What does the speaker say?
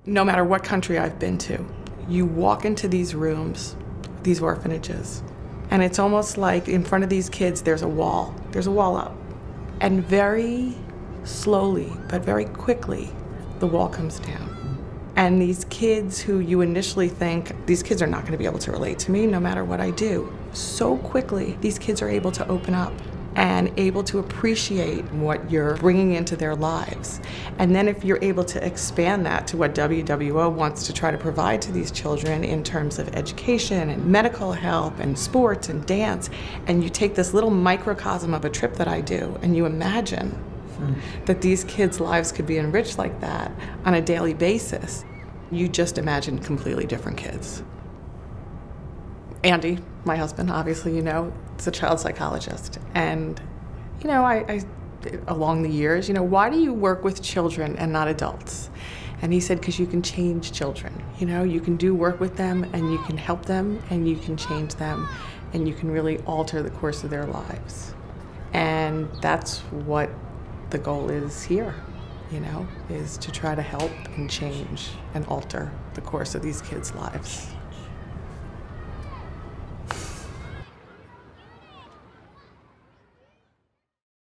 No matter what country I've been to, you walk into these rooms, these orphanages, and it's almost like in front of these kids there's a wall. There's a wall up. And very slowly, but very quickly, the wall comes down. And these kids who you initially think, these kids are not going to be able to relate to me no matter what I do, so quickly these kids are able to open up and able to appreciate what you're bringing into their lives. And then if you're able to expand that to what WWO wants to try to provide to these children in terms of education and medical help and sports and dance, and you take this little microcosm of a trip that I do and you imagine that these kids' lives could be enriched like that on a daily basis, you just imagine completely different kids. Andy, my husband, obviously, you know, is a child psychologist. And, you know, I along the years, you know, why do you work with children and not adults? And he said, because you can change children. You know, you can do work with them and you can help them and you can change them and you can really alter the course of their lives. And that's what the goal is here, you know, is to try to help and change and alter the course of these kids' lives.